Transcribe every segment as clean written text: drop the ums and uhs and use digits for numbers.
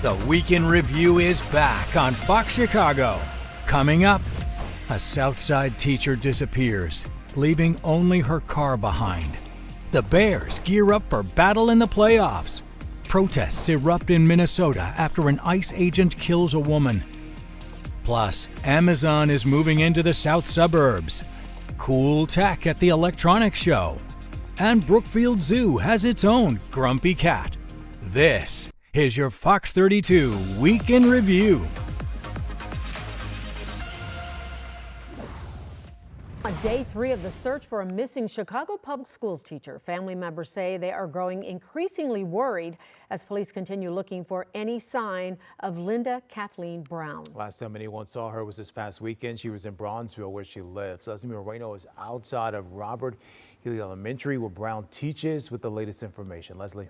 The Week in Review is back on Fox Chicago. Coming up, a Southside teacher disappears, leaving only her car behind. The Bears gear up for battle in the playoffs. Protests erupt in Minnesota after an ICE agent kills a woman. Plus, Amazon is moving into the south suburbs. Cool tech at the electronics show. And Brookfield Zoo has its own grumpy cat. This is your Fox 32 Week in Review. On day 3 of the search for a missing Chicago public schools teacher, family members say they are growing increasingly worried as police continue looking for any sign of Linda Kathleen Brown. Last time anyone saw her was this past weekend. She was in Bronzeville, where she lives. Leslie Moreno is outside of Robert Healy Elementary, where Brown teaches, with the latest information. Leslie.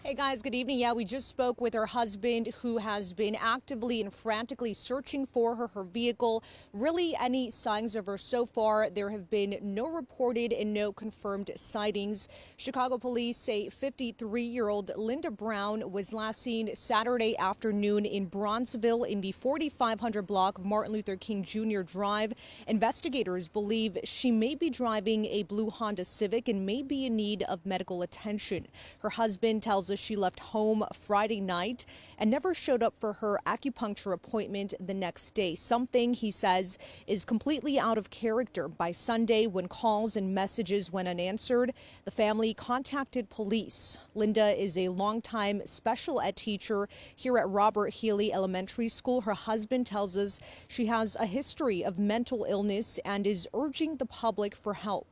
Hey guys, good evening. Yeah, we just spoke with her husband, who has been actively and frantically searching for her vehicle. Really, any signs of her so far? There have been no reported and no confirmed sightings. Chicago police say 53-year-old Linda Brown was last seen Saturday afternoon in Bronzeville in the 4500 block of Martin Luther King Jr. Drive. Investigators believe she may be driving a blue Honda Civic and may be in need of medical attention. Her husband tells us she left home Friday night and never showed up for her acupuncture appointment the next day. Something, he says, is completely out of character. By Sunday, when calls and messages went unanswered, the family contacted police. Linda is a longtime special ed teacher here at Robert Healy Elementary School. Her husband tells us she has a history of mental illness and is urging the public for help.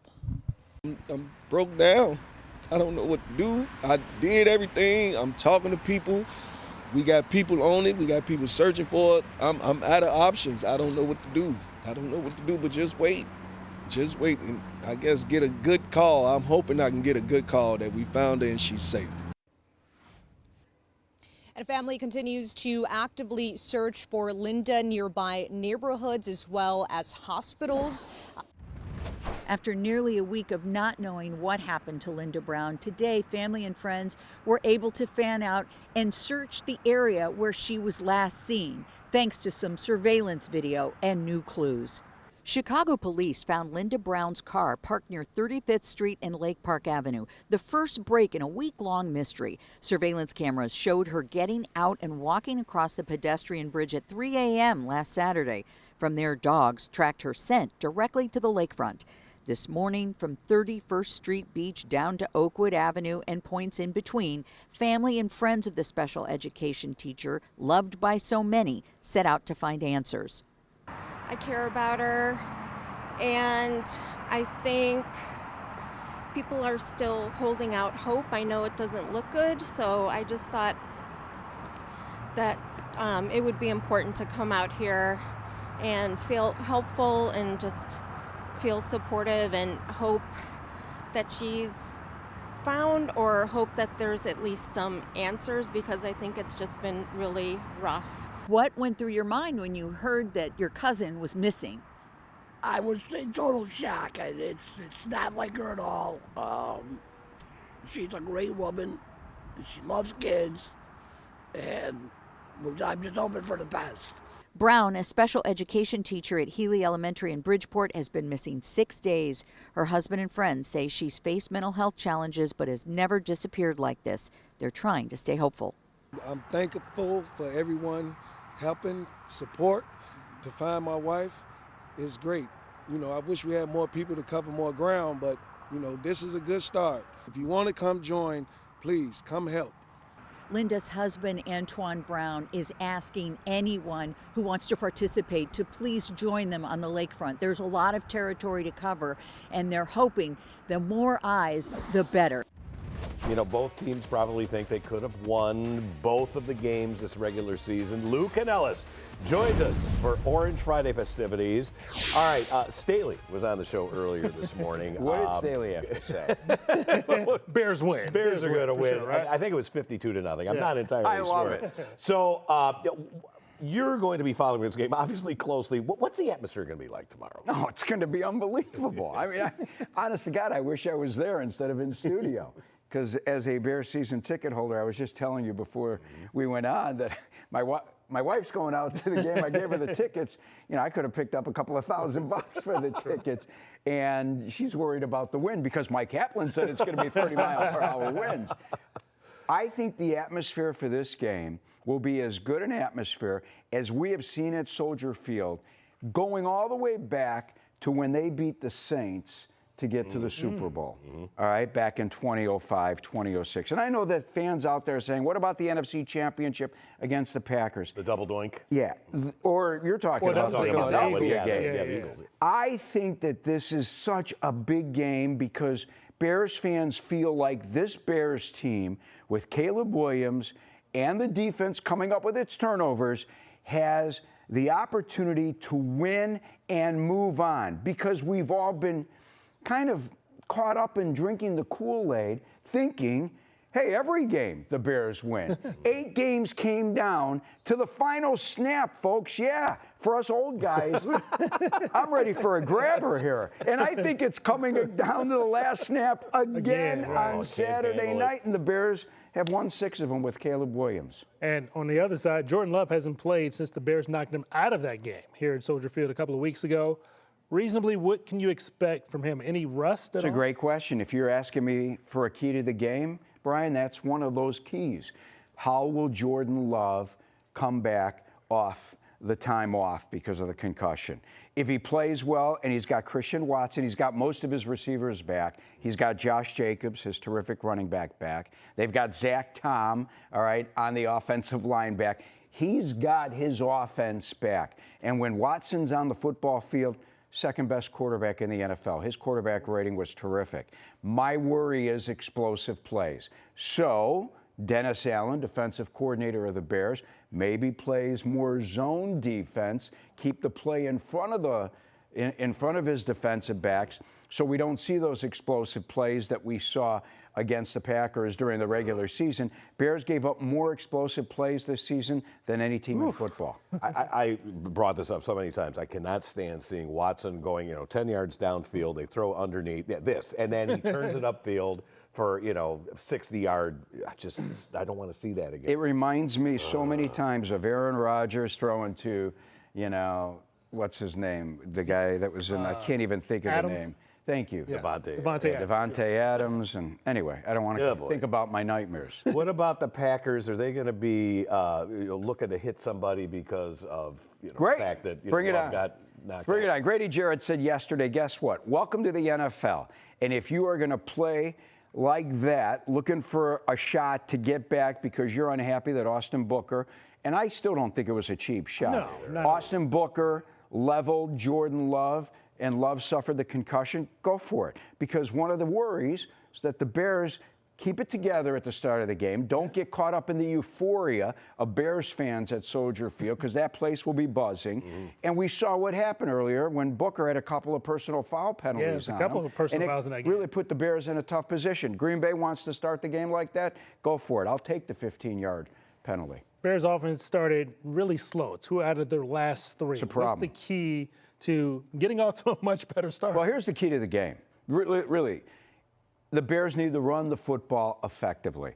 I'm broke down. I don't know what to do. I did everything. I'm talking to people. We got people on it. We got people searching for it. I'm out of options. I don't know what to do. I don't know what to do but just wait. Just wait and I guess get a good call. I'm hoping I can get a good call that we found her and she's safe. And family continues to actively search for Linda nearby neighborhoods as well as hospitals. After nearly a week of not knowing what happened to Linda Brown, today family and friends were able to fan out and search the area where she was last seen, thanks to some surveillance video and new clues. Chicago police found Linda Brown's car parked near 35th Street and Lake Park Avenue, the first break in a week-long mystery. Surveillance cameras showed her getting out and walking across the pedestrian bridge at 3 a.m. last Saturday. From there, dogs tracked her scent directly to the lakefront. This morning, from 31st Street Beach down to Oakwood Avenue and points in between, family and friends of the special education teacher, loved by so many, set out to find answers. I care about her, and I think people are still holding out hope. I know it doesn't look good, so I just thought that it would be important to come out here and feel helpful and just feel supportive and hope that she's found, or hope that there's at least some answers, because I think it's just been really rough. What went through your mind when you heard that your cousin was missing? I was in total shock. It's not like her at all. She's a great woman. She loves kids, and I'm just hoping for the best. Brown, a special education teacher at Healy Elementary in Bridgeport, has been missing 6 days. Her husband and friends say she's faced mental health challenges but has never disappeared like this. They're trying to stay hopeful. I'm thankful for everyone helping, support to find my wife. It's great. You know, I wish we had more people to cover more ground, but, you know, this is a good start. If you want to come join, please come help. Linda's husband, Antoine Brown, is asking anyone who wants to participate to please join them on the lakefront. There's a lot of territory to cover, and they're hoping the more eyes, the better. You know, both teams probably think they could have won both of the games this regular season. Lou Canellis joins us for Orange Friday festivities. All right, Staley was on the show earlier this morning. What did Staley have to say? Bears win. Bears are going to win. Sure, right? I think it was 52-0. I'm not entirely sure. I love it. So you're going to be following this game obviously closely. What's the atmosphere going to be like tomorrow? Oh, it's going to be unbelievable. I mean, honest to God, I wish I was there instead of in studio. because as a Bears season ticket holder, I was just telling you before we went on that my wife's going out to the game. I gave her the tickets. You know, I could have picked up a couple of $1,000 for the tickets, and she's worried about the wind because Mike Kaplan said it's going to be 30-mile-per-hour winds. I think the atmosphere for this game will be as good an atmosphere as we have seen at Soldier Field, going all the way back to when they beat the Saints to get to the Super Bowl, all right, back in 2005, 2006. And I know that fans out there are saying, what about the NFC Championship against the Packers? The double doink? Yeah, or you're talking about the Philadelphia game. Yeah, the Eagles. I think that this is such a big game because Bears fans feel like this Bears team, with Caleb Williams and the defense coming up with its turnovers, has the opportunity to win and move on, because we've all been kind of caught up in drinking the Kool-Aid thinking, hey, every game the Bears win. 8 games came down to the final snap, folks. Yeah, for us old guys, I'm ready for a grabber here. And I think it's coming down to the last snap again on Saturday night, and the Bears have won 6 of them with Caleb Williams. And on the other side, Jordan Love hasn't played since the Bears knocked him out of that game here at Soldier Field a couple of weeks ago. Reasonably, what can you expect from him? Any rust at all? It's a great question. If you're asking me for a key to the game, Brian, that's one of those keys. How will Jordan Love come back off the time off because of the concussion? If he plays well and he's got Christian Watson, he's got most of his receivers back. He's got Josh Jacobs, his terrific running back. They've got Zach Tom, all right, on the offensive line back. He's got his offense back. And when Watson's on the football field, second best quarterback in the NFL. His quarterback rating was terrific. My worry is explosive plays. So Dennis Allen, defensive coordinator of the Bears, maybe plays more zone defense, keep the play in front of his defensive backs, so we don't see those explosive plays that we saw against the Packers during the regular season. Bears gave up more explosive plays this season than any team in football. I brought this up so many times. I cannot stand seeing Watson going, 10 yards downfield. They throw underneath this, and then he turns it upfield for 60-yard. I don't want to see that again. It reminds me so many times of Aaron Rodgers throwing to, what's his name? The guy that was in. I can't even think of the name. Thank you. Yes. Davante Adams. And anyway, I don't want to think about my nightmares. What about the Packers? Are they going to be looking to hit somebody because of the fact that Bring it Love on. got knocked Bring it out? on. Grady Jarrett said yesterday, guess what? Welcome to the NFL. And if you are going to play like that, looking for a shot to get back because you're unhappy that Austin Booker, and I still don't think it was a cheap shot. No, Austin Booker leveled Jordan Love, and Love suffered the concussion. Go for it. Because one of the worries is that the Bears keep it together at the start of the game. Don't get caught up in the euphoria of Bears fans at Soldier Field, because that place will be buzzing. And we saw what happened earlier when Booker had a couple of personal foul penalties on him. A couple of personal fouls in that game. Really put the Bears in a tough position. Green Bay wants to start the game like that. Go for it. I'll take the 15-yard penalty. Bears offense started really slow, 2 out of their last 3. It's a problem. What's the key to getting out to a much better start? Well, here's the key to the game. Really, the Bears need to run the football effectively.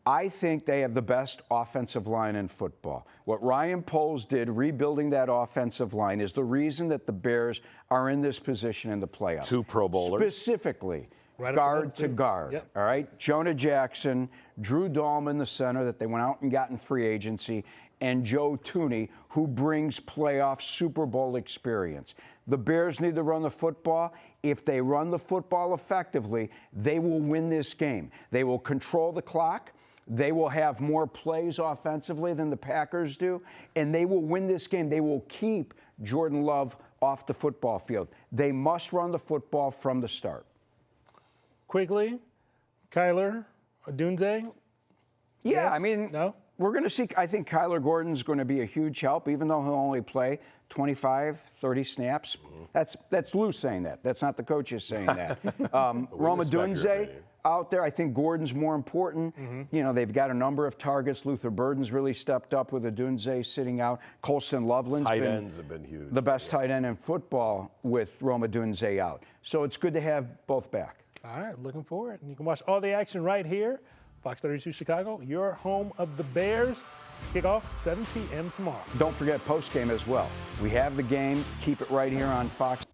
I think they have the best offensive line in football. What Ryan Poles did, rebuilding that offensive line, is the reason that the Bears are in this position in the playoffs. 2 Pro Bowlers. Specifically, Right guard to guard. Yep. All right? Jonah Jackson, Drew Dahlman, the center that they went out and got in free agency, and Joe Tooney, who brings playoff Super Bowl experience. The Bears need to run the football. If they run the football effectively, they will win this game. They will control the clock. They will have more plays offensively than the Packers do, and they will win this game. They will keep Jordan Love off the football field. They must run the football from the start. Quickly, Kyler Odunze? Yeah, Yes? I mean, No? we're going to see. I think Kyler Gordon's going to be a huge help, even though he'll only play 25, 30 snaps. That's Lou saying that. That's not the coaches saying that. Rome Odunze out there. I think Gordon's more important. They've got a number of targets. Luther Burden's really stepped up with Odunze sitting out. Colston Loveland's Tight ends have been huge. the best tight end in football with Rome Odunze out. So it's good to have both back. All right, looking forward. And you can watch all the action right here. Fox 32 Chicago, your home of the Bears. Kickoff 7 p.m. tomorrow. Don't forget postgame as well. We have the game. Keep it right here on Fox.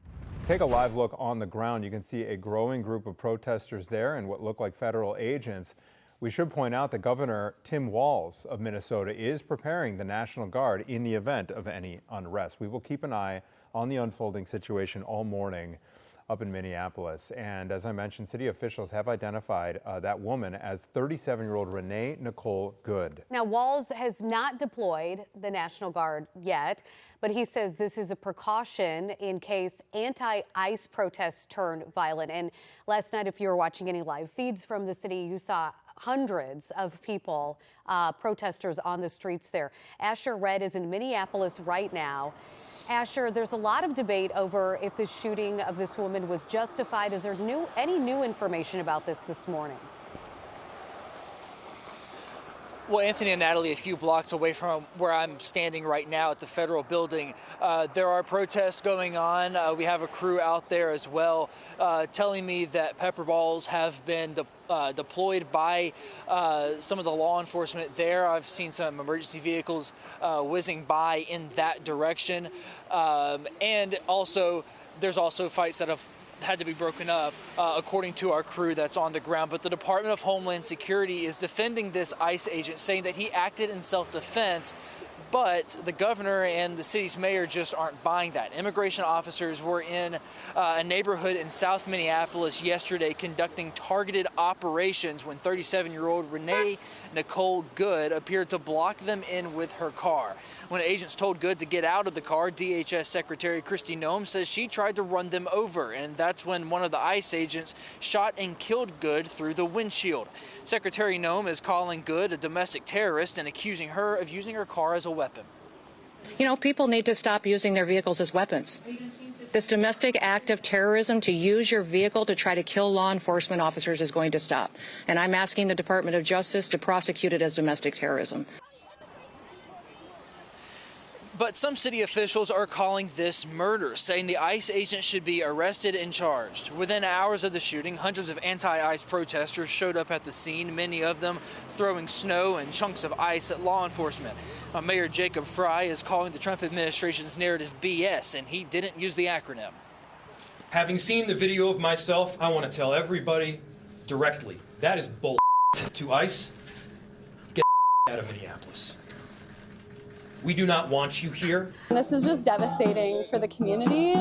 Take a live look on the ground. You can see a growing group of protesters there and what look like federal agents. We should point out that Governor Tim Walz of Minnesota is preparing the National Guard in the event of any unrest. We will keep an eye on the unfolding situation all morning up in Minneapolis. And as I mentioned, city officials have identified that woman as 37-year-old Renee Nicole Good. Now, Walz has not deployed the National Guard yet, but he says this is a precaution in case anti-ICE protests turn violent. And last night, if you were watching any live feeds from the city, you saw hundreds of people, protesters on the streets there. Asher Red is in Minneapolis right now. Asher, there's a lot of debate over if the shooting of this woman was justified. Is there any new information about this morning? Well, Anthony and Natalie, a few blocks away from where I'm standing right now at the federal building, there are protests going on. We have a crew out there as well telling me that pepper balls have been deployed by some of the law enforcement there. I've seen some emergency vehicles whizzing by in that direction. And also, there's also fights that have had to be broken up, according to our crew that's on the ground. But the Department of Homeland Security is defending this ICE agent, saying that he acted in self-defense. But the governor and the city's mayor just aren't buying that. Immigration officers were in a neighborhood in South Minneapolis yesterday conducting targeted operations when 37-year-old Renee Nicole Good appeared to block them in with her car. When agents told Good to get out of the car, DHS Secretary Kristi Noem says she tried to run them over, and that's when one of the ICE agents shot and killed Good through the windshield. Secretary Noem is calling Good a domestic terrorist and accusing her of using her car as a weapon. You know, people need to stop using their vehicles as weapons. This domestic act of terrorism to use your vehicle to try to kill law enforcement officers is going to stop. And I'm asking the Department of Justice to prosecute it as domestic terrorism. But some city officials are calling this murder, saying the ICE agent should be arrested and charged. Within hours of the shooting, hundreds of anti-ICE protesters showed up at the scene, many of them throwing snow and chunks of ice at law enforcement. Mayor Jacob Fry is calling the Trump administration's narrative BS, and he didn't use the acronym. Having seen the video of myself, I want to tell everybody directly, that is bull. To ICE, get out of Minneapolis. We do not want you here. This is just devastating for the community.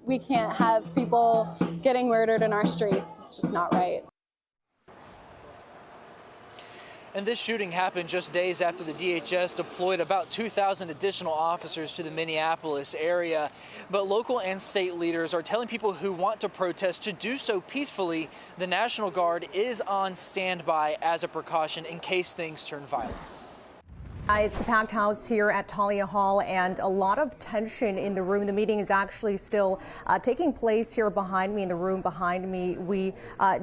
We can't have people getting murdered in our streets. It's just not right. And this shooting happened just days after the DHS deployed about 2,000 additional officers to the Minneapolis area. But local and state leaders are telling people who want to protest to do so peacefully. The National Guard is on standby as a precaution in case things turn violent. It's a packed house here at Talia Hall and a lot of tension in the room. The meeting is actually still taking place here behind me, in the room behind me. We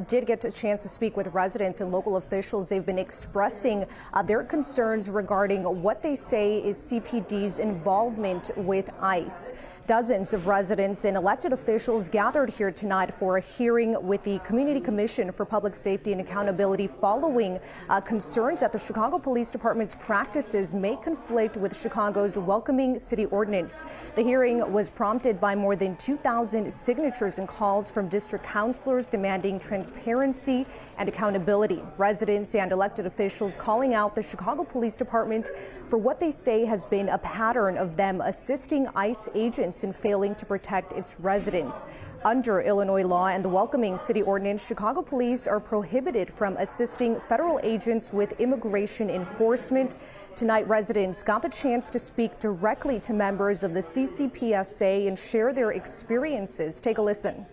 did get a chance to speak with residents and local officials. They've been expressing their concerns regarding what they say is CPD's involvement with ICE. Dozens of residents and elected officials gathered here tonight for a hearing with the Community Commission for Public Safety and Accountability following concerns that the Chicago Police Department's practices may conflict with Chicago's welcoming city ordinance. The hearing was prompted by more than 2,000 signatures and calls from district councilors demanding transparency and accountability. Residents and elected officials calling out the Chicago Police Department for what they say has been a pattern of them assisting ICE agents in failing to protect its residents. Under Illinois law and the welcoming city ordinance, Chicago police are prohibited from assisting federal agents with immigration enforcement. Tonight, residents got the chance to speak directly to members of the CCPSA and share their experiences. Take a listen.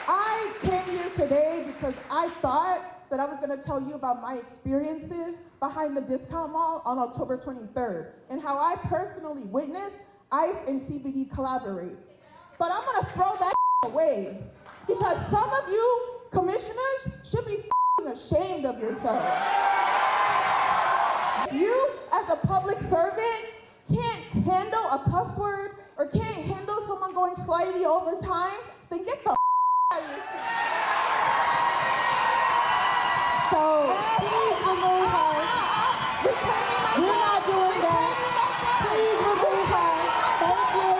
I came here today because I thought that I was going to tell you about my experiences behind the discount mall on October 23rd and how I personally witnessed ICE and CPD collaborate. But I'm going to throw that away because some of you commissioners should be ashamed of yourselves. You, as a public servant, can't handle a cuss word or can't handle someone going slightly over time, then get the So please remove her. We're not doing that. Please remove her. Thank you.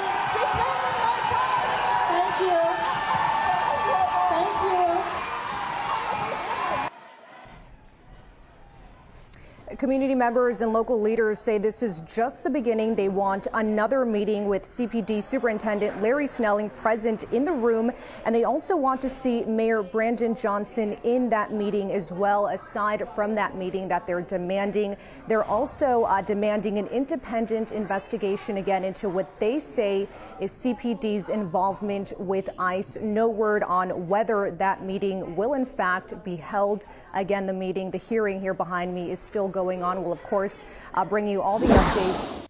Thank you. Thank you. Community members and local leaders say this is just the beginning. They want another meeting with CPD Superintendent Larry Snelling present in the room, and they also want to see Mayor Brandon Johnson in that meeting as well. Aside from that meeting that they're demanding, they're also demanding an independent investigation again into what they say is CPD's involvement with ICE. No word on whether that meeting will in fact be held. Again, the hearing here behind me is still going on. We'll, of course, bring you all the updates.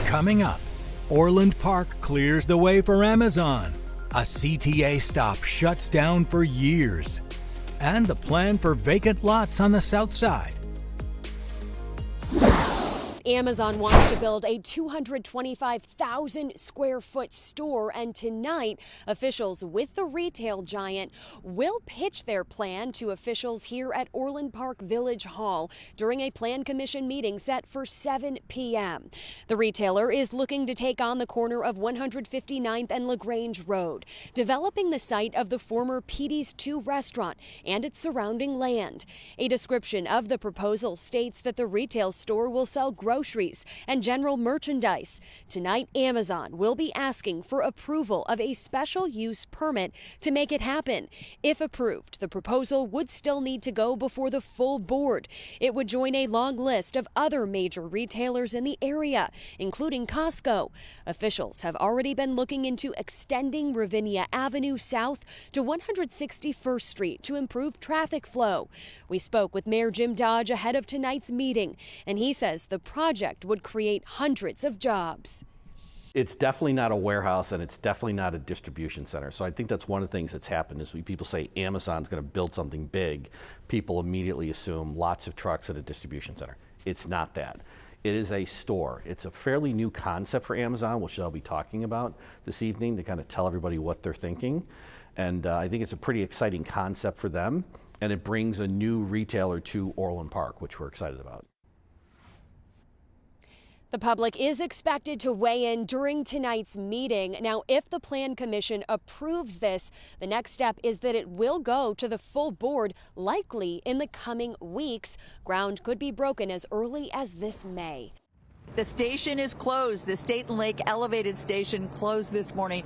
Coming up, Orland Park clears the way for Amazon. A CTA stop shuts down for years. And the plan for vacant lots on the south side. Amazon wants to build a 225,000 square foot store, and tonight officials with the retail giant will pitch their plan to officials here at Orland Park Village Hall during a Plan Commission meeting set for 7 p.m. The retailer is looking to take on the corner of 159th and LaGrange Road, developing the site of the former Petey's 2 restaurant and its surrounding land. A description of the proposal states that the retail store will sell groceries and general merchandise. Tonight, Amazon will be asking for approval of a special use permit to make it happen. If approved, the proposal would still need to go before the full board. It would join a long list of other major retailers in the area, including Costco. Officials have already been looking into extending Ravinia Avenue south to 161st Street to improve traffic flow. We spoke with Mayor Jim Dodge ahead of tonight's meeting, and he says the project would create hundreds of jobs. It's definitely not a warehouse, and it's definitely not a distribution center. So I think that's one of the things that's happened is when people say Amazon's going to build something big, people immediately assume lots of trucks at a distribution center. It's not that. It is a store. It's a fairly new concept for Amazon, which I'll be talking about this evening to kind of tell everybody what they're thinking. And I think it's a pretty exciting concept for them, and it brings a new retailer to Orland Park, which we're excited about. The public is expected to weigh in during tonight's meeting. Now, if the Plan Commission approves this, the next step is that it will go to the full board, likely in the coming weeks. Ground could be broken as early as this May. The station is closed. The State and Lake Elevated Station closed this morning.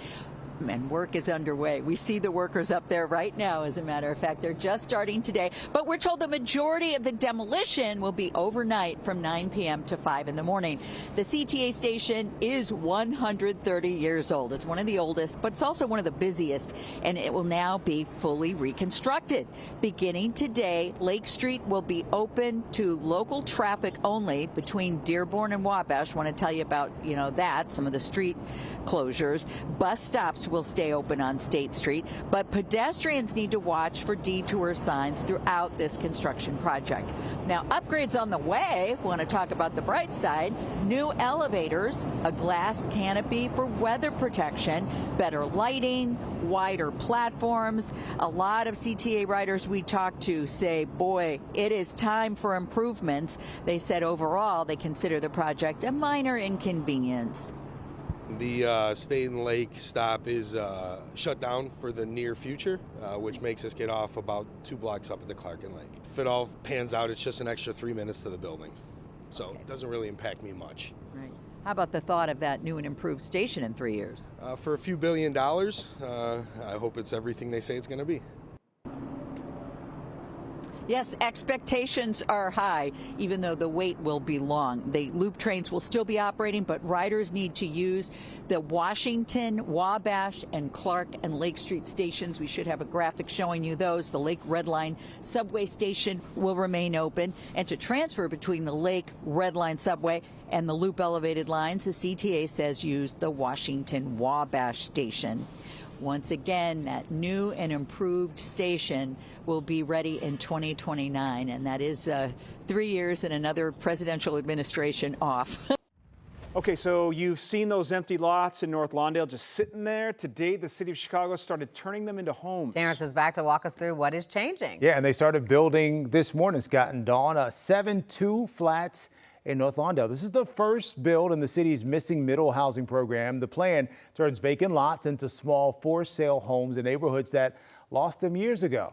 And work is underway. We see the workers up there right now, as a matter of fact. They're just starting today. But we're told the majority of the demolition will be overnight from 9 p.m. to 5 in the morning. The CTA station is 130 years old. It's one of the oldest, but it's also one of the busiest, and it will now be fully reconstructed. Beginning today, Lake Street will be open to local traffic only between Dearborn and Wabash. I want to tell you about, that, some of the street closures. Bus stops will stay open on State Street, but pedestrians need to watch for detour signs throughout this construction project. Now, upgrades on the way. We want to talk about the bright side. New elevators, a glass canopy for weather protection, better lighting, wider platforms. A lot of CTA riders we talked to say, boy, it is time for improvements. They said overall they consider the project a minor inconvenience. The State and Lake stop is shut down for the near future, which makes us get off about 2 blocks up at the Clark and Lake. If it all pans out, it's just an extra 3 minutes to the building. So it doesn't really impact me much. Right. How about the thought of that new and improved station in 3 years? For a few $1 billion, I hope it's everything they say it's going to be. Yes, expectations are high, even though the wait will be long. The loop trains will still be operating, but riders need to use the Washington, Wabash, and Clark and Lake Street stations. We should have a graphic showing you those. The Lake Red Line subway station will remain open. And to transfer between the Lake Red Line subway and the loop elevated lines, the CTA says use the Washington Wabash station. Once again, that new and improved station will be ready in 2029, and that is 3 years and another presidential administration off. Okay, so you've seen those empty lots in North Lawndale just sitting there. Today, the city of Chicago started turning them into homes. Terrence is back to walk us through what is changing. Yeah, and they started building this morning, Scott and Dawn, 7-2 flats in North Lawndale. This is the first build in the city's missing middle housing program. The plan turns vacant lots into small for-sale homes in neighborhoods that lost them years ago.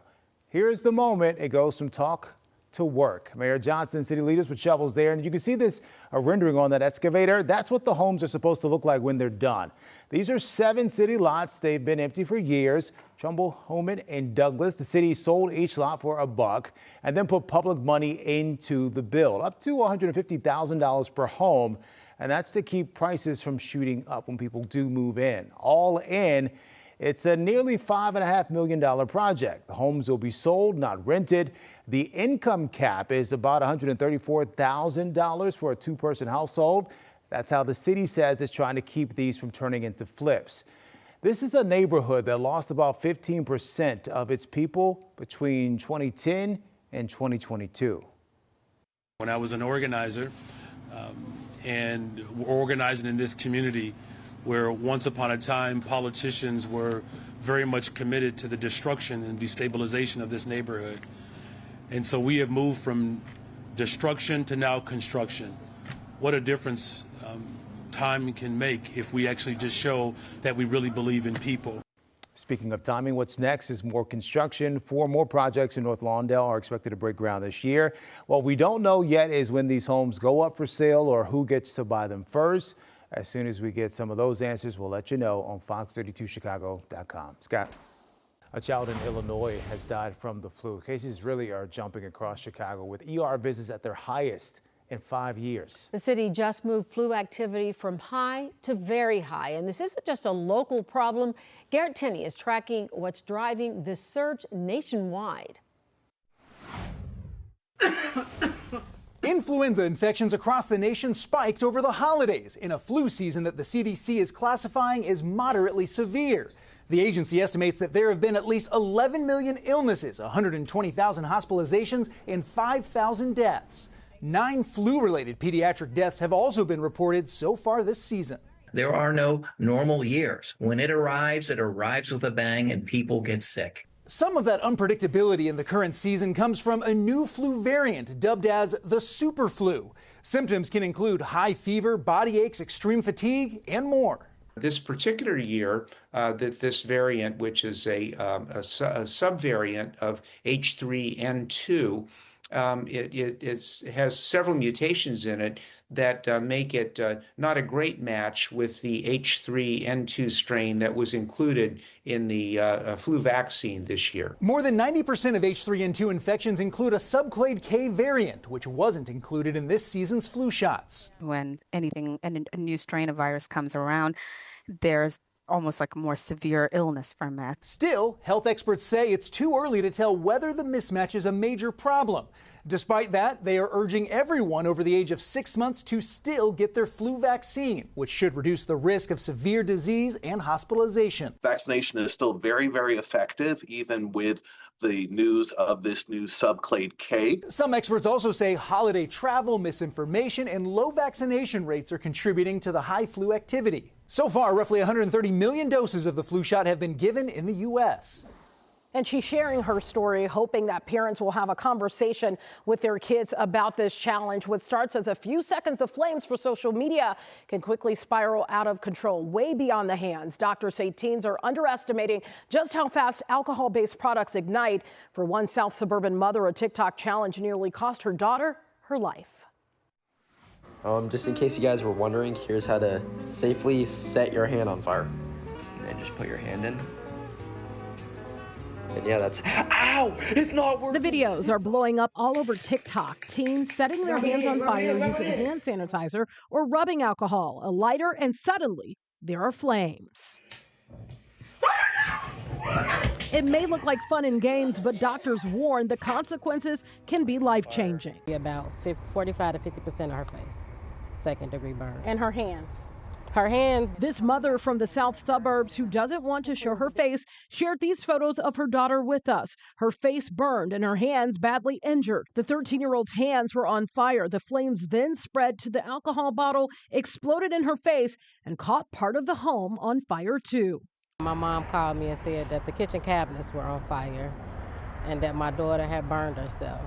Here's the moment. It goes from talk to work. Mayor Johnson, city leaders with shovels there, and you can see this rendering on that excavator. That's what the homes are supposed to look like when they're done. These are 7 city lots. They've been empty for years. Trumbull, Homan, and Douglas. The city sold each lot for $1 and then put public money into the build, up to $150,000 per home. And that's to keep prices from shooting up when people do move in. All in, it's a nearly $5.5 million project. The homes will be sold, not rented. The income cap is about $134,000 for a 2-person household. That's how the city says it's trying to keep these from turning into flips. This is a neighborhood that lost about 15% of its people between 2010 and 2022. When I was an organizer and organizing in this community, where once upon a time politicians were very much committed to the destruction and destabilization of this neighborhood. And so we have moved from destruction to now construction. What a difference time can make if we actually just show that we really believe in people. Speaking of timing, what's next is more construction. 4 more projects in North Lawndale are expected to break ground this year. What we don't know yet is when these homes go up for sale or who gets to buy them first. As soon as we get some of those answers, we'll let you know on fox32chicago.com. Scott. A child in Illinois has died from the flu. Cases really are jumping across Chicago with ER visits at their highest in 5 years. The city just moved flu activity from high to very high. And this isn't just a local problem. Garrett Tenney is tracking what's driving this surge nationwide. Influenza infections across the nation spiked over the holidays in a flu season that the CDC is classifying as moderately severe. The agency estimates that there have been at least 11 million illnesses, 120,000 hospitalizations, and 5,000 deaths. 9 flu-related pediatric deaths have also been reported so far this season. There are no normal years. When it arrives with a bang and people get sick. Some of that unpredictability in the current season comes from a new flu variant dubbed as the super flu. Symptoms can include high fever, body aches, extreme fatigue, and more. This particular year, this variant, which is a subvariant of H3N2, it has several mutations in it that make it not a great match with the H3N2 strain that was included in the flu vaccine this year. More than 90% of H3N2 infections include a subclade K variant, which wasn't included in this season's flu shots. When a new strain of virus comes around, there's almost like a more severe illness from it. Still, health experts say it's too early to tell whether the mismatch is a major problem. Despite that, they are urging everyone over the age of 6 months to still get their flu vaccine, which should reduce the risk of severe disease and hospitalization. Vaccination is still very, very effective, even with the news of this new subclade K. Some experts also say holiday travel, misinformation, and low vaccination rates are contributing to the high flu activity. So far, roughly 130 million doses of the flu shot have been given in the U.S. And she's sharing her story, hoping that parents will have a conversation with their kids about this challenge. What starts as a few seconds of flames for social media can quickly spiral out of control, way beyond the hands. Doctors say teens are underestimating just how fast alcohol-based products ignite. For one South suburban mother, a TikTok challenge nearly cost her daughter her life. Just in case you guys were wondering, here's how to safely set your hand on fire. And then just put your hand in. And yeah, that's, ow, it's not working. The videos are blowing up all over TikTok. Teens setting their hands on fire using hand sanitizer or rubbing alcohol, a lighter, and suddenly there are flames. It may look like fun and games, but doctors warn the consequences can be life-changing. About 45 to 50% of her face, second-degree burn. And her hands. Her hands. This mother from the south suburbs who doesn't want to show her face shared these photos of her daughter with us. Her face burned and her hands badly injured. The 13-year-old's hands were on fire. The flames then spread to the alcohol bottle, exploded in her face, and caught part of the home on fire too. My mom called me and said that the kitchen cabinets were on fire and that my daughter had burned herself.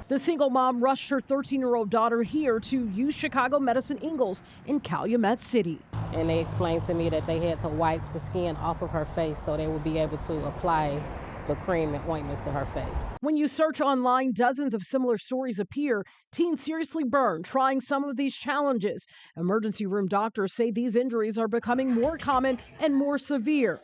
The single mom rushed her 13-year-old daughter here to U Chicago Medicine Ingalls in Calumet City. And they explained to me that they had to wipe the skin off of her face so they would be able to apply the cream and ointment to her face. When you search online, dozens of similar stories appear. Teens seriously burned trying some of these challenges. Emergency room doctors say these injuries are becoming more common and more severe.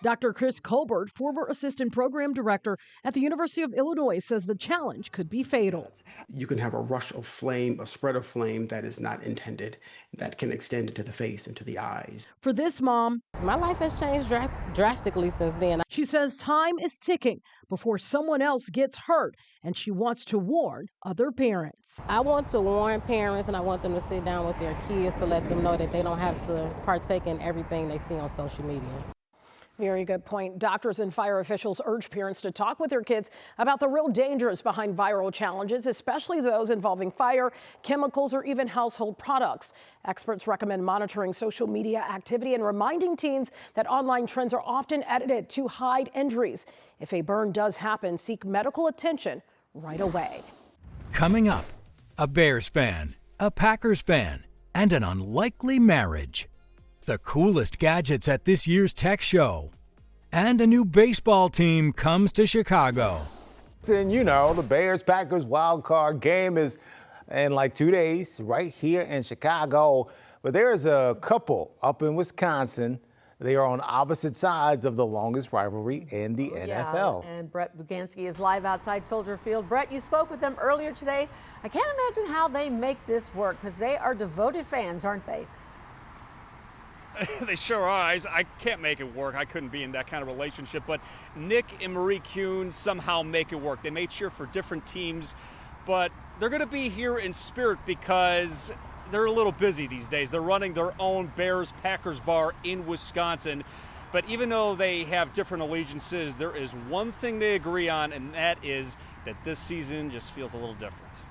Dr. Chris Colbert, former assistant program director at the University of Illinois, says the challenge could be fatal. You can have a rush of flame, a spread of flame that is not intended, that can extend into the face, into the eyes. For this mom, my life has changed drastically since then. She says time is ticking before someone else gets hurt, and she wants to warn other parents. I want to warn parents, and I want them to sit down with their kids to let them know that they don't have to partake in everything they see on social media. Very good point. Doctors and fire officials urge parents to talk with their kids about the real dangers behind viral challenges, especially those involving fire, chemicals, or even household products. Experts recommend monitoring social media activity and reminding teens that online trends are often edited to hide injuries. If a burn does happen, seek medical attention right away. Coming up, a Bears fan, a Packers fan, and an unlikely marriage. The coolest gadgets at this year's tech show. And a new baseball team comes to Chicago. And you know, the Bears-Packers wild card game is in like 2 days right here in Chicago. But there's a couple up in Wisconsin. They are on opposite sides of the longest rivalry in the NFL. And Brett Bugansky is live outside Soldier Field. Brett, you spoke with them earlier today. I can't imagine how they make this work because they are devoted fans, aren't they? They sure are. I can't make it work. I couldn't be in that kind of relationship. But Nick and Marie Kuhn somehow make it work. They may cheer for different teams, but they're going to be here in spirit because they're a little busy these days. They're running their own Bears-Packers bar in Wisconsin. But even though they have different allegiances, there is one thing they agree on, and that is that this season just feels a little different.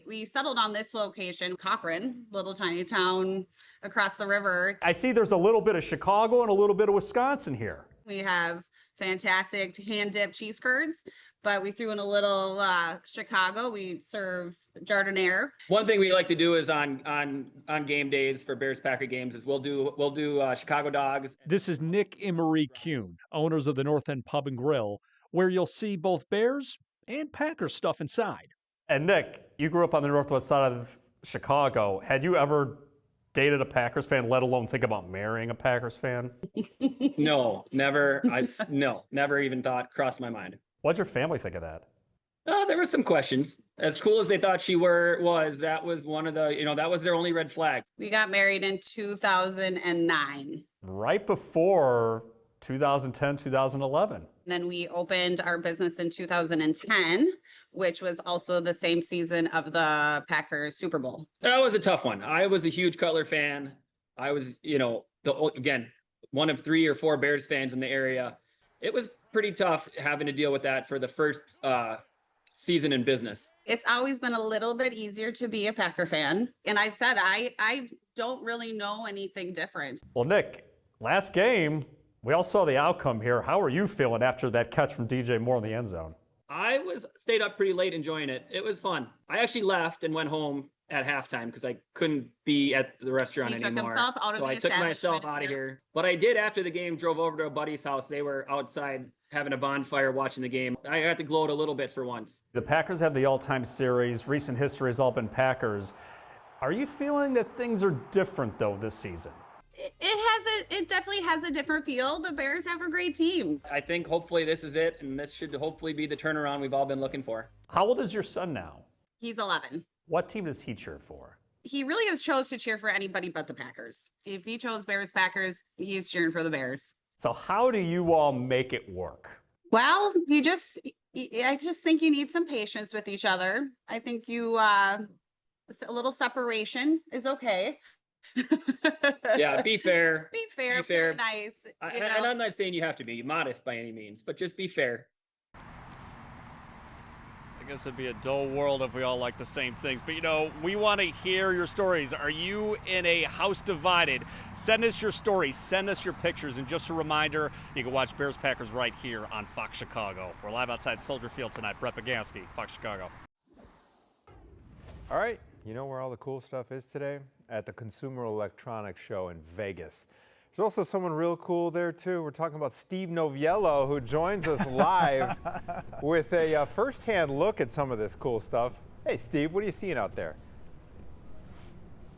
We settled on this location, Cochrane, little tiny town across the river. I see there's a little bit of Chicago and a little bit of Wisconsin here. We have fantastic hand-dipped cheese curds, but we threw in a little Chicago. We serve jardiniere. One thing we like to do is on game days for Bears-Packer games is we'll do Chicago dogs. This is Nick and Marie Kuhn, owners of the North End Pub and Grill, where you'll see both Bears and Packers stuff inside. And Nick, you grew up on the northwest side of Chicago. Had you ever dated a Packers fan, let alone think about marrying a Packers fan? No, never. Never even crossed my mind. What'd your family think of that? There were some questions. As cool as they thought she was, that was one of the, that was their only red flag. We got married in 2009. Right before 2010, 2011. Then we opened our business in 2010, which was also the same season of the Packers Super Bowl. That was a tough one. I was a huge Cutler fan. I was, again, one of 3 or 4 Bears fans in the area. It was pretty tough having to deal with that for the first season in business. It's always been a little bit easier to be a Packer fan. And I've said, I don't really know anything different. Well, Nick, last game, we all saw the outcome here. How are you feeling after that catch from DJ Moore in the end zone? I stayed up pretty late enjoying it. It was fun. I actually left and went home at halftime because I couldn't be at the restaurant anymore. So I took myself out of here. But I did after the game, drove over to a buddy's house. They were outside having a bonfire watching the game. I got to gloat a little bit for once. The Packers have the all-time series. Recent history has all been Packers. Are you feeling that things are different, though, this season? It definitely has a different feel. The Bears have a great team. I think hopefully this is it, and this should hopefully be the turnaround we've all been looking for. How old is your son now? He's 11. What team does he cheer for? He really has chose to cheer for anybody but the Packers. If he chose Bears-Packers, he's cheering for the Bears. So how do you all make it work? Well, I just think you need some patience with each other. I think a little separation is okay. Yeah, be fair. Be fair, play nice. And I'm not saying you have to be modest by any means, but just be fair. I guess it'd be a dull world if we all like the same things. But, you know, we want to hear your stories. Are you in a house divided? Send us your stories. Send us your pictures. And just a reminder, you can watch Bears-Packers right here on Fox Chicago. We're live outside Soldier Field tonight. Brett Bagansky, Fox Chicago. All right, you know where all the cool stuff is today? At the Consumer Electronics Show in Vegas. There's also someone real cool there, too. We're talking about Steve Noviello, who joins us live with a first-hand look at some of this cool stuff. Hey, Steve, what are you seeing out there?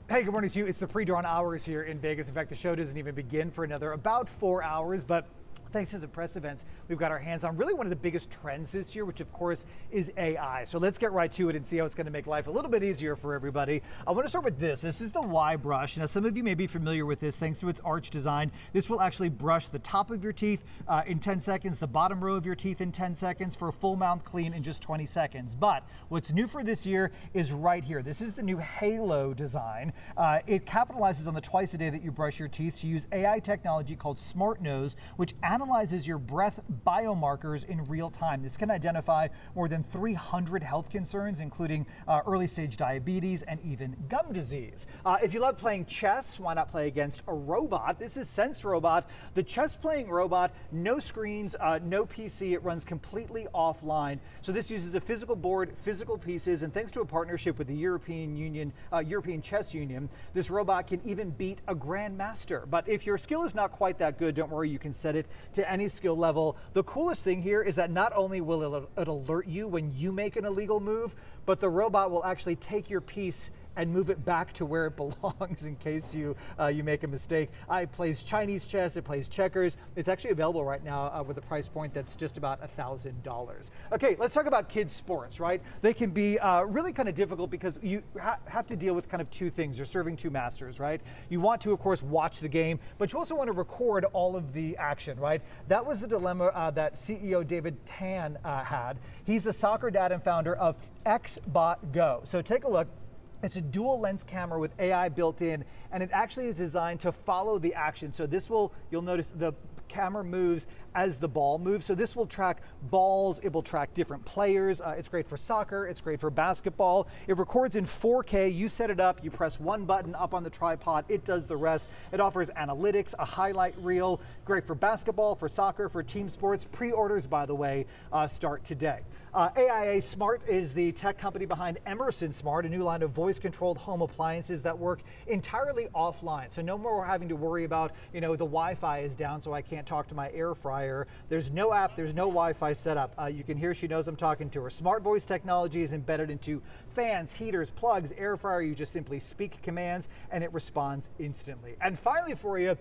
Hey, good morning to you. It's the pre-dawn hours here in Vegas. In fact, the show doesn't even begin for another about 4 hours, but thanks to some press events, we've got our hands on really one of the biggest trends this year, which of course is AI. So let's get right to it and see how it's going to make life a little bit easier for everybody. I want to start with this. This is the Y brush. Now, some of you may be familiar with this thanks to its arch design. This will actually brush the top of your teeth in 10 seconds, the bottom row of your teeth in 10 seconds for a full mouth clean in just 20 seconds. But what's new for this year is right here. This is the new Halo design. It capitalizes on the twice a day that you brush your teeth to use AI technology called Smart Nose, which analyzes your breath biomarkers in real time. This can identify more than 300 health concerns, including early stage diabetes and even gum disease. If you love playing chess, why not play against a robot? This is Sense Robot, the chess playing robot, no screens, no PC. It runs completely offline. So this uses a physical board, physical pieces, and thanks to a partnership with the European Chess Union, this robot can even beat a grandmaster. But if your skill is not quite that good, don't worry, you can set it to any skill level. The coolest thing here is that not only will it alert you when you make an illegal move, but the robot will actually take your piece and move it back to where it belongs in case you make a mistake. It plays Chinese chess, it plays checkers. It's actually available right now with a price point that's just about $1,000. Okay, let's talk about kids sports, right? They can be really kind of difficult because you have to deal with kind of two things. You're serving two masters, right? You want to, of course, watch the game, but you also want to record all of the action, right? That was the dilemma that CEO David Tan had. He's the soccer dad and founder of XBot Go. So take a look. It's a dual lens camera with AI built in, and it actually is designed to follow the action. So this will, you'll notice the camera moves as the ball moves. So this will track balls, it will track different players. It's great for soccer, it's great for basketball. It records in 4K, you set it up, you press one button up on the tripod, it does the rest. It offers analytics, a highlight reel, great for basketball, for soccer, for team sports. Pre-orders, by the way, start today. AIA Smart is the tech company behind Emerson Smart, a new line of voice-controlled home appliances that work entirely offline. So no more having to worry about, the Wi-Fi is down, so I can't talk to my air fryer. There's no app, there's no Wi-Fi setup. You can hear she knows I'm talking to her. Smart voice technology is embedded into fans, heaters, plugs, air fryer. You just simply speak commands and it responds instantly. And finally for you,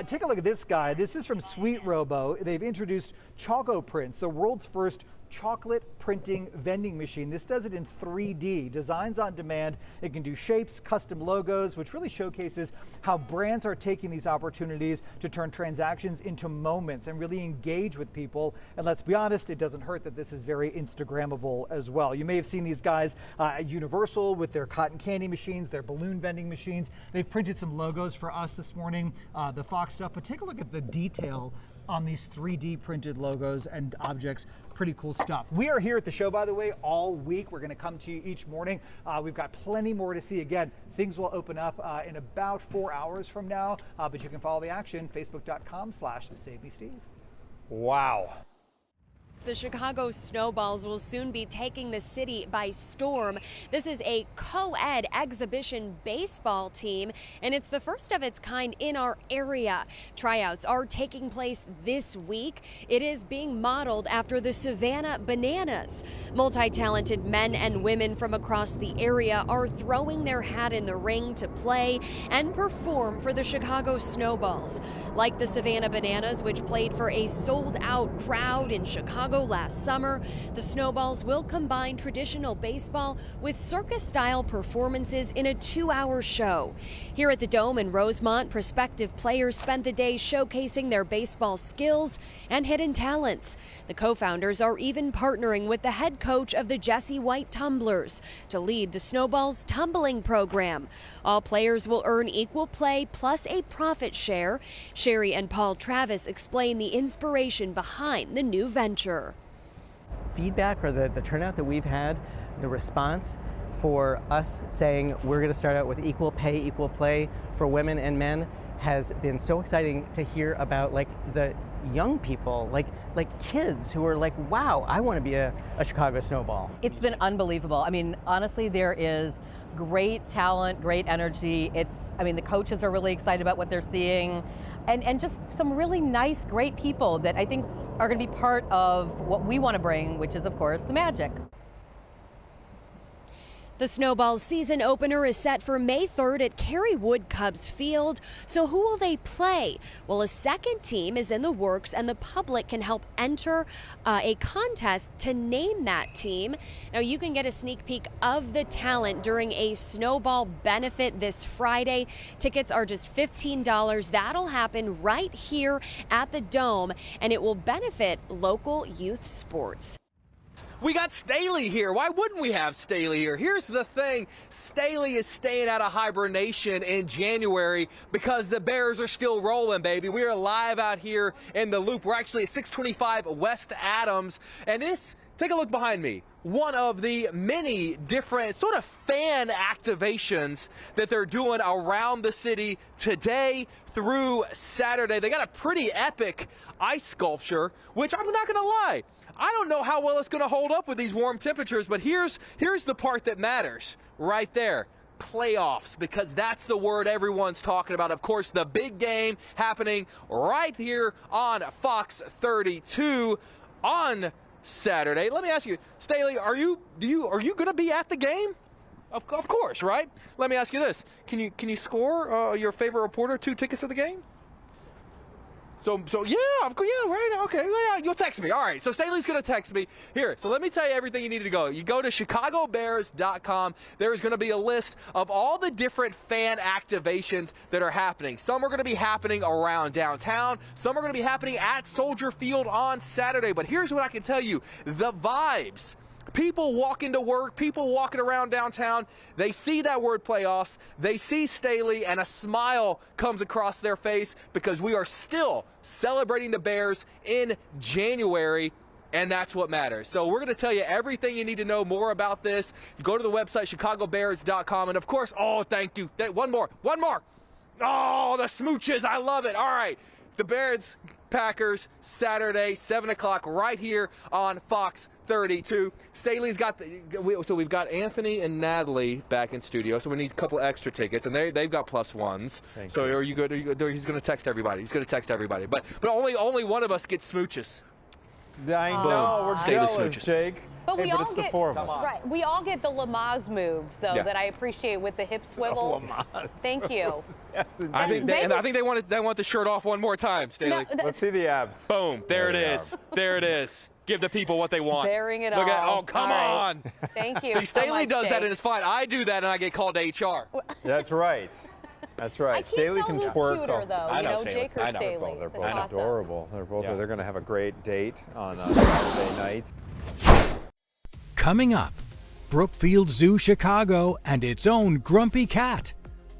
take a look at this guy. This is from Sweet Robo. They've introduced Choco Prints, the world's first chocolate printing vending machine. This does it in 3D, designs on demand. It can do shapes, custom logos, which really showcases how brands are taking these opportunities to turn transactions into moments and really engage with people. And let's be honest, it doesn't hurt that this is very Instagrammable as well. You may have seen these guys at Universal with their cotton candy machines, their balloon vending machines. They've printed some logos for us this morning, the Fox stuff, but take a look at the detail on these 3D printed logos and objects. Pretty cool stuff. We are here at the show, by the way, all week. We're going to come to you each morning. We've got plenty more to see. Again, things will open up in about 4 hours from now, but you can follow the action, facebook.com/SaveMeSteve. Wow. The Chicago Snowballs will soon be taking the city by storm. This is a co-ed exhibition baseball team, and it's the first of its kind in our area. Tryouts are taking place this week. It is being modeled after the Savannah Bananas. Multi-talented men and women from across the area are throwing their hat in the ring to play and perform for the Chicago Snowballs. Like the Savannah Bananas, which played for a sold-out crowd in Chicago Chicago last summer, the Snowballs will combine traditional baseball with circus-style performances in a 2-hour show. Here at the Dome in Rosemont, prospective players spent the day showcasing their baseball skills and hidden talents. The co-founders are even partnering with the head coach of the Jesse White Tumblers to lead the Snowballs tumbling program. All players will earn equal play plus a profit share. Sherry and Paul Travis explain the inspiration behind the new venture. Feedback or the turnout that we've had, the response for us saying we're going to start out with equal pay, equal play for women and men has been so exciting to hear about, like the young people, like kids who are like, wow, I want to be a Chicago Snowball. It's been unbelievable. I mean, honestly, there is great talent, great energy. The coaches are really excited about what they're seeing, and just some really nice, great people that I think are going to be part of what we want to bring, which is, of course, the magic. The Snowballs season opener is set for May 3rd at Kerrywood Cubs Field. So who will they play? Well, a second team is in the works, and the public can help enter a contest to name that team. Now, you can get a sneak peek of the talent during a Snowball benefit this Friday. Tickets are just $15. That'll happen right here at the Dome, and it will benefit local youth sports. We got Staley here. Why wouldn't we have Staley here? Here's the thing. Staley is staying out of hibernation in January because the Bears are still rolling, baby. We are live out here in the Loop. We're actually at 625 West Adams. And take a look behind me. One of the many different sort of fan activations that they're doing around the city today through Saturday. They got a pretty epic ice sculpture, which I'm not going to lie, I don't know how well it's going to hold up with these warm temperatures, but here's the part that matters right there. Playoffs, because that's the word everyone's talking about. Of course, the big game happening right here on Fox 32 on Saturday. Let me ask you, Staley, are you going to be at the game? Of course, right? Let me ask you this: Can you score your favorite reporter 2 tickets to the game? So yeah, right, okay, yeah, you'll text me. All right, so Staley's going to text me. Here, so let me tell you everything you need to go. You go to ChicagoBears.com. There's going to be a list of all the different fan activations that are happening. Some are going to be happening around downtown. Some are going to be happening at Soldier Field on Saturday. But here's what I can tell you. The vibes. People walking to work, people walking around downtown, they see that word playoffs, they see Staley, and a smile comes across their face because we are still celebrating the Bears in January, and that's what matters. So we're going to tell you everything you need to know more about this. You go to the website, ChicagoBears.com, and of course, oh, thank you. One more. Oh, the smooches, I love it. All right, the Bears, Packers, Saturday, 7 o'clock, right here on Fox 32. Staley's got so we've got Anthony and Natalie back in studio, so we need a couple extra tickets, and they've got +1s. So are you good? He's going to text everybody. But only one of us gets smooches. I know, we're jealous, Jake. But we all get the 4 of us. Right, we all get the Lamaze moves, though, that I appreciate with the hip swivels. Thank you. Yes, I think they want the shirt off one more time, Staley. No, let's see the abs. Boom, there it is. There it is. Give the people what they want. Bearing it Look all. Oh, come on. Thank you. See, Staley so much, does Jake. that, and it's fine. I do that, and I get called to HR. That's right. That's right. I can't Staley tell can who's twerk. cuter, though. Jake or Staley. They're It's a both toss-up. adorable. They're going to have a great date on Saturday night. Coming up, Brookfield Zoo Chicago and its own grumpy cat.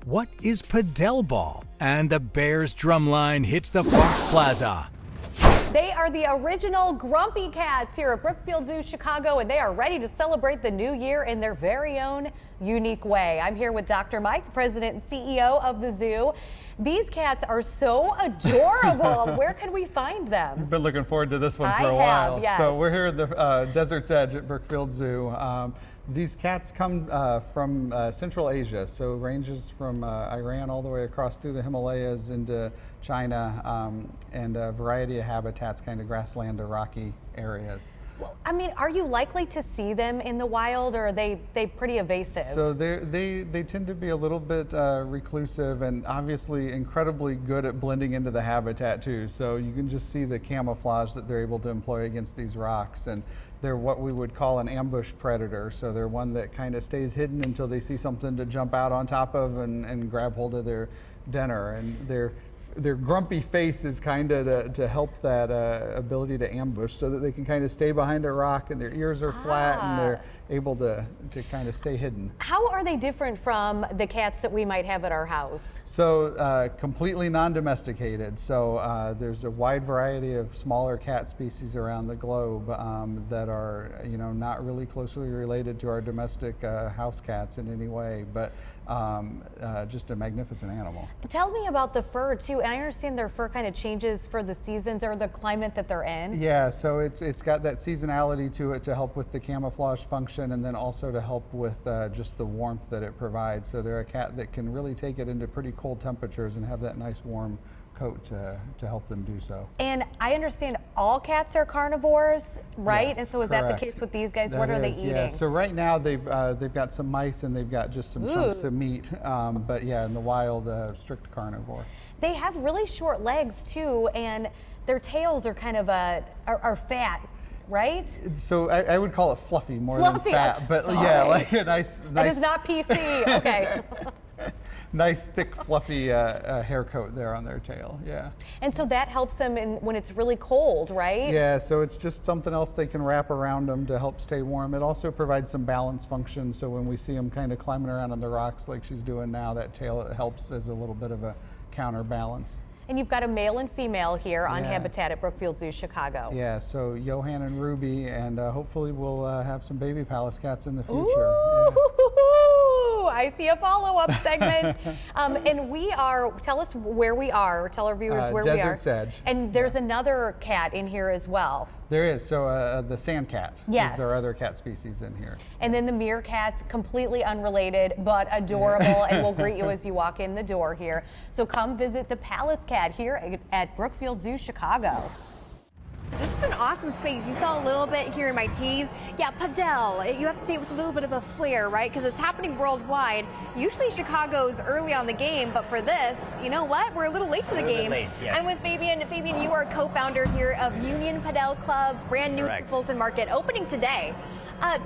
What is Padel ball? And the Bears drumline hits the Fox Plaza. They are the original Grumpy Cats here at Brookfield Zoo Chicago, and they are ready to celebrate the new year in their very own unique way. I'm here with Dr. Mike, the president and CEO of the zoo. These cats are so adorable. Where can we find them? You've been looking forward to this one for I a while. have, yes. So we're here at the Desert's Edge at Brookfield Zoo. These cats come from Central Asia, so ranges from Iran all the way across through the Himalayas into China, and a variety of habitats, kind of grassland to rocky areas. Well, I mean, are you likely to see them in the wild, or are they pretty evasive? So they tend to be a little bit reclusive, and obviously incredibly good at blending into the habitat too. So you can just see the camouflage that they're able to employ against these rocks, and they're what we would call an ambush predator. So they're one that kind of stays hidden until they see something to jump out on top of and grab hold of their dinner. And their grumpy face is kind of to help that ability to ambush, so that they can kind of stay behind a rock, and their ears are flat and they're able to kind of stay hidden. How are they different from the cats that we might have at our house? So completely non-domesticated. So there's a wide variety of smaller cat species around the globe that are, not really closely related to our domestic house cats in any way, but just a magnificent animal. Tell me about the fur too. And I understand their fur kind of changes for the seasons or the climate that they're in. Yeah, so it's got that seasonality to it to help with the camouflage function, and then also to help with just the warmth that it provides. So they're a cat that can really take it into pretty cold temperatures and have that nice warm coat to help them do so. And I understand all cats are carnivores, right? Yes, and so is correct. that the case with these guys? That What are they is, eating? Yeah. So right now they've got some mice, and they've got just some chunks of meat. But yeah, in the wild, strict carnivore. They have really short legs too, and their tails are kind of are fat, right? So I would call it fluffy more Fluffy, than fat, but sorry. yeah, like a nice. That is not PC. Okay. Nice, thick, fluffy hair coat there on their tail, yeah. And so that helps them when it's really cold, right? Yeah, so it's just something else they can wrap around them to help stay warm. It also provides some balance function, so when we see them kind of climbing around on the rocks like she's doing now, that tail helps as a little bit of a counterbalance. And you've got a male and female here on Habitat at Brookfield Zoo, Chicago. Yeah, so Johan and Ruby, and hopefully we'll have some baby palace cats in the future. Ooh, I see a follow-up segment. And we are, tell us where we are, tell our viewers where we are. Desert's Edge. And there's another cat in here as well. There is, so the sand cat Yes. is our other cat species in here. And then the meerkats, completely unrelated, but adorable, and we'll greet you as you walk in the door here. So come visit the Palace Cat here at Brookfield Zoo, Chicago. This is an awesome space. You saw a little bit here in my tees. Yeah, Padel, you have to say it with a little bit of a flair, right? Because it's happening worldwide. Usually Chicago's early on the game, but for this, you know what? We're a little late to the game. Late, yes. I'm with Fabian. Fabian, you are co-founder here of Union Padel Club, brand new to Fulton Market, opening today.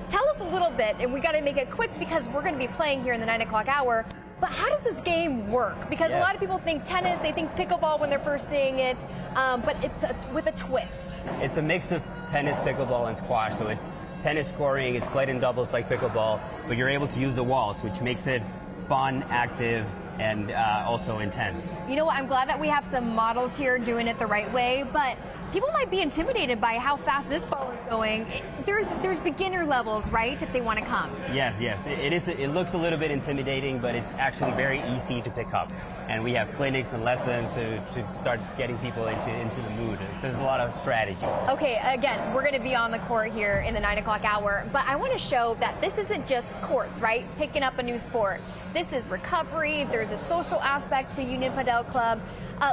Tell us a little bit, and we got to make it quick because we're going to be playing here in the 9 o'clock hour. But how does this game work? Because a lot of people think tennis, they think pickleball when they're first seeing it, but it's with a twist. It's a mix of tennis, pickleball, and squash. So it's tennis scoring, it's played in doubles like pickleball, but you're able to use the walls, which makes it fun, active, and also intense. You know what? I'm glad that we have some models here doing it the right way, but people might be intimidated by how fast this ball is going. There's beginner levels, right, if they want to come? Yes. It is. It looks a little bit intimidating, but it's actually very easy to pick up. And we have clinics and lessons to start getting people into the mood. So there's a lot of strategy. Okay, again, we're going to be on the court here in the 9 o'clock hour, but I want to show that this isn't just courts, right? Picking up a new sport. This is recovery. There's a social aspect to Union Padel Club.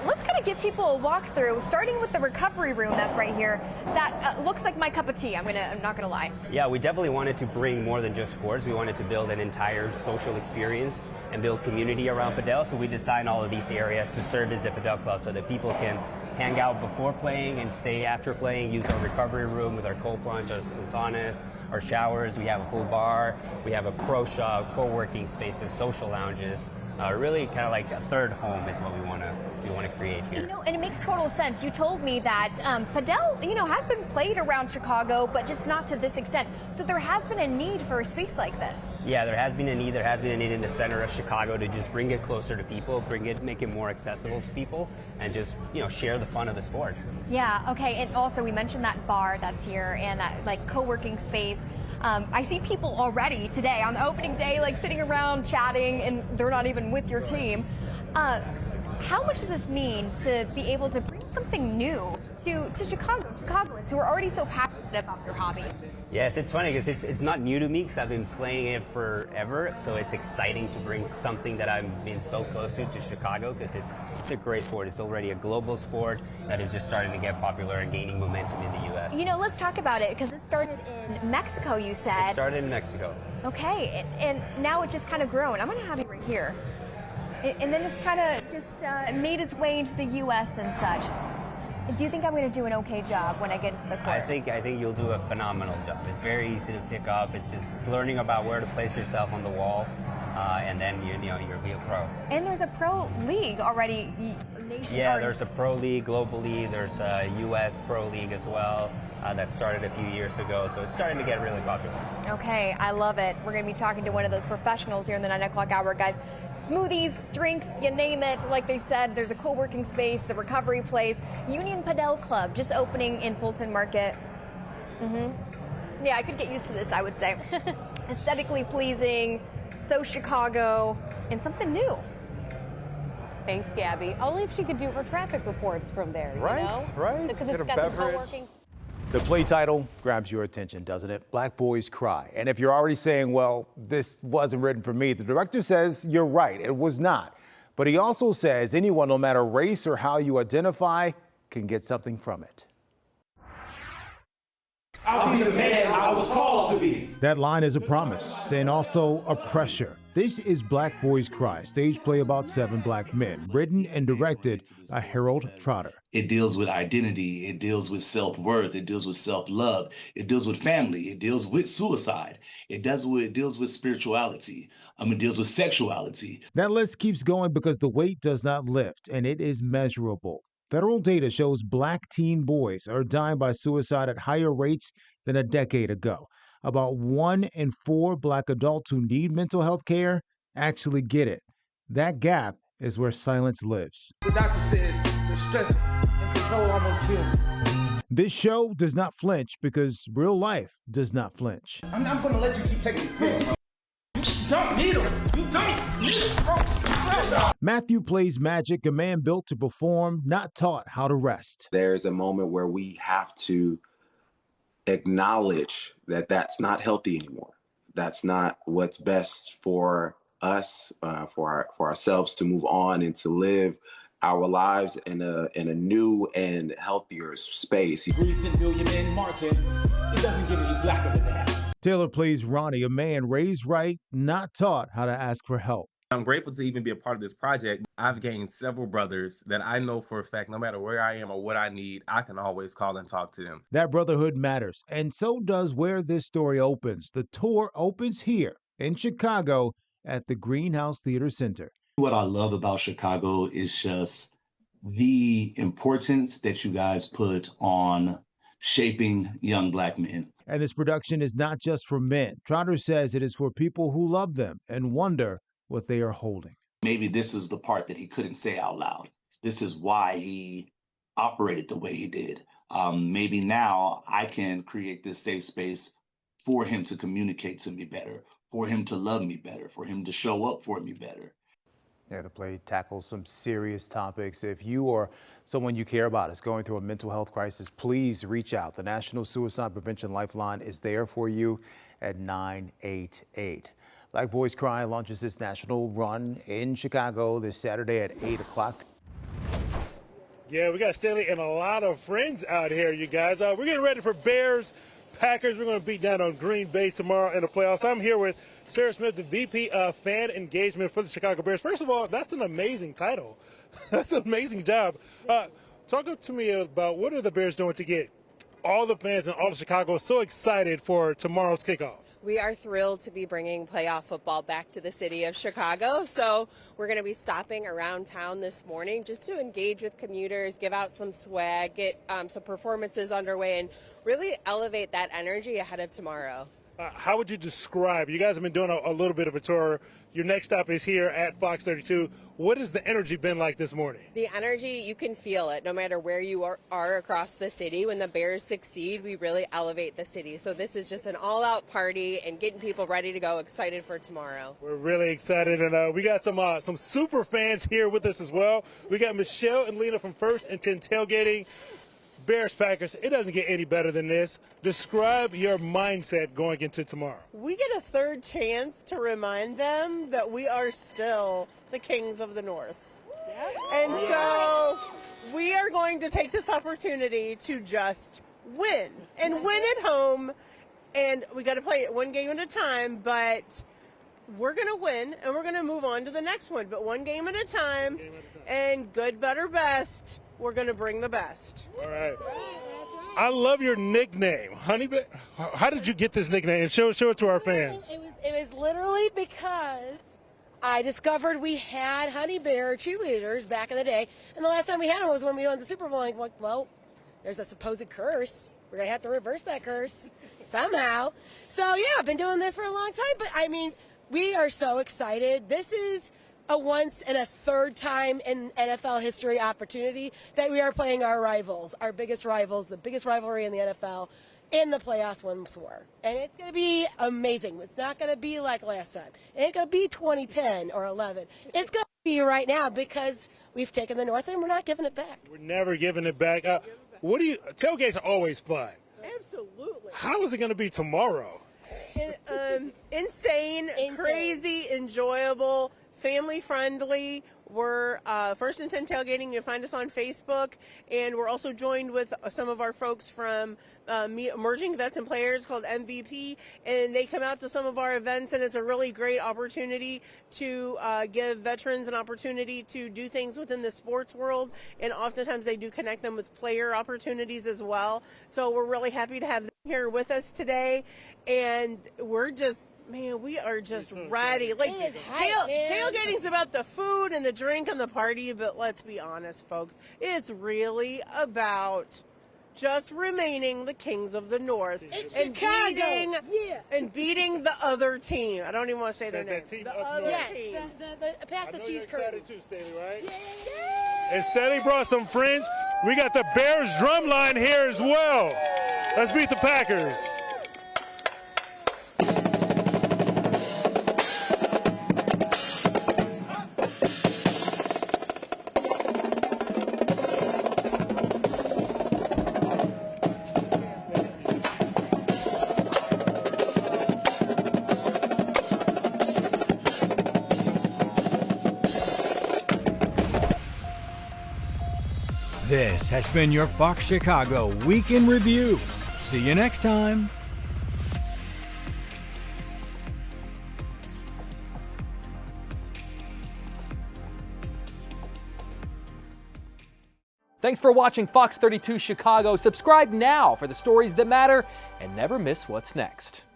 Let's kind of give people a walkthrough, starting with the recovery room that's right here. That looks like my cup of tea. I'm not gonna lie. Yeah, we definitely wanted to bring more than just sports. We wanted to build an entire social experience and build community around Padel. So we designed all of these areas to serve as the Padel Club, so that people can hang out before playing and stay after playing. Use our recovery room with our cold plunge, our saunas, our showers. We have a full bar. We have a pro shop, co-working spaces, social lounges. Really kind of like a third home is what we want to create here. You know, and it makes total sense. You told me that Padel, has been played around Chicago, but just not to this extent. So there has been a need for a space like this. Yeah, there has been a need. There has been a need in the center of Chicago to just bring it closer to people, make it more accessible to people, and just share the fun of the sport. Yeah. Okay. And also, we mentioned that bar that's here and that co-working space. I see people already today on the opening day, sitting around chatting, and they're not even with your team. How much does this mean to be able to bring something new to Chicagoans who are already so passionate about your hobbies. Yes, it's funny because it's not new to me because I've been playing it forever. So it's exciting to bring something that I've been so close to Chicago because it's a great sport. It's already a global sport that is just starting to get popular and gaining momentum in the U.S. You know, let's talk about it because it started in Mexico, you said. It started in Mexico. Okay, and now it's just kind of grown. I'm going to have you right here. And then it's kind of just made its way into the U.S. and such. Do you think I'm going to do an okay job when I get into the court? I think you'll do a phenomenal job. It's very easy to pick up. It's just learning about where to place yourself on the walls, and then you'll be a pro. And there's a pro league already. There's a pro league globally. There's a U.S. pro league as well that started a few years ago. So it's starting to get really popular. Okay, I love it. We're going to be talking to one of those professionals here in the 9 o'clock hour, guys. Smoothies, drinks, you name it. Like they said, there's a co-working space, the recovery place, Union Padel Club just opening in Fulton Market. Yeah, I could get used to this, I would say. Aesthetically pleasing, so Chicago, and something new. Thanks, Gabby. Only if she could do her traffic reports from there, Right, you know? right. Because Get it's a got the beverage. co-working. The play title grabs your attention, doesn't it? Black Boys Cry. And if you're already saying, well, this wasn't written for me, the director says you're right, it was not. But he also says anyone, no matter race or how you identify, can get something from it. I'll be the man I was called to be. That line is a promise and also a pressure. This is Black Boys Cry, stage play about 7 black men, written and directed by Harold Trotter. It deals with identity. It deals with self-worth. It deals with self-love. It deals with family. It deals with suicide. It deals with spirituality. It deals with sexuality. That list keeps going because the weight does not lift, and it is measurable. Federal data shows black teen boys are dying by suicide at higher rates than a decade ago. About 1 in 4 black adults who need mental health care actually get it. That gap is where silence lives. The doctor said the stress and control almost killed me. This show does not flinch because real life does not flinch. I'm not going to let you keep taking these pills. You don't need them. You don't need them, bro. Matthew plays Magic, a man built to perform, not taught how to rest. There's a moment where we have to acknowledge that that's not healthy anymore. That's not what's best for us, for ourselves to move on and to live our lives in a new and healthier space. Recent million men marching. It doesn't get any blacker than that. Taylor plays Ronnie, a man raised right, not taught how to ask for help. I'm grateful to even be a part of this project. I've gained several brothers that I know for a fact, no matter where I am or what I need, I can always call and talk to them. That brotherhood matters, and so does where this story opens. The tour opens here in Chicago at the Greenhouse Theater Center. What I love about Chicago is just the importance that you guys put on shaping young black men. And this production is not just for men. Trotter says it is for people who love them and wonder what they are holding. Maybe this is the part that he couldn't say out loud. This is why he operated the way he did. Maybe now I can create this safe space for him to communicate to me better, for him to love me better, for him to show up for me better. Yeah, the play tackles some serious topics. If you or someone you care about is going through a mental health crisis, please reach out. The National Suicide Prevention Lifeline is there for you at 988. Black Boys Cry launches its national run in Chicago this Saturday at 8 o'clock. Yeah, we got Staley and a lot of friends out here, you guys. We're getting ready for Bears, Packers. We're going to beat down on Green Bay tomorrow in the playoffs. I'm here with Sarah Smith, the VP of Fan Engagement for the Chicago Bears. First of all, that's an amazing title. That's an amazing job. Talk to me about what are the Bears doing to get all the fans in all of Chicago so excited for tomorrow's kickoff? We are thrilled to be bringing playoff football back to the city of Chicago. So we're going to be stopping around town this morning just to engage with commuters, give out some swag, get some performances underway, and really elevate that energy ahead of tomorrow. How would you describe, you guys have been doing a little bit of a tour. Your next stop is here at Fox 32. What has the energy been like this morning? The energy, you can feel it no matter where you are across the city. When the Bears succeed, we really elevate the city. So this is just an all-out party and getting people ready to go, excited for tomorrow. We're really excited, and we got some super fans here with us as well. We got Michelle and Lena from First and 10 Tailgating. Bears Packers, it doesn't get any better than this. Describe your mindset going into tomorrow. We get a third chance to remind them that we are still the kings of the North. And so we are going to take this opportunity to just win and win at home. And we got to play it one game at a time, but we're going to win and we're going to move on to the next one. But one game at a time, and good, better, best, we're going to bring the best. All right. I love your nickname, Honey Bear. How did you get this nickname? And show it to our fans. It was literally because I discovered we had Honey Bear cheerleaders back in the day, and the last time we had them was when we won the Super Bowl. Like, well, there's a supposed curse. We're gonna have to reverse that curse somehow. So yeah, I've been doing this for a long time, but I mean, we are so excited. This is a once in a third time in NFL history opportunity that we are playing our rivals, our biggest rivals, the biggest rivalry in the NFL. In the playoffs once more. And it's going to be amazing. It's not going to be like last time. It ain't going to be 2010 or 11. It's going to be right now because we've taken the North and we're not giving it back. We're never giving it back. Tailgates are always fun. Absolutely. How is it going to be tomorrow? Insane, crazy, enjoyable, family friendly. We're First and 10 Tailgating. You'll find us on Facebook. And we're also joined with some of our folks from Emerging Vets and Players called MVP. And they come out to some of our events, and it's a really great opportunity to give veterans an opportunity to do things within the sports world. And oftentimes they do connect them with player opportunities as well. So we're really happy to have them here with us today. And we're just... Man, we are just ready. Like, tailgating's about the food and the drink and the party, but let's be honest, folks. It's really about just remaining the kings of the North and beating the other team. I don't even want to say their name. The other team. The past the cheese curtain. Too, Staley, right? And Staley brought some friends. We got the Bears Drumline here as well. Let's beat the Packers. This has been your Fox Chicago Week in Review. See you next time. Thanks for watching Fox 32 Chicago. Subscribe now for the stories that matter and never miss what's next.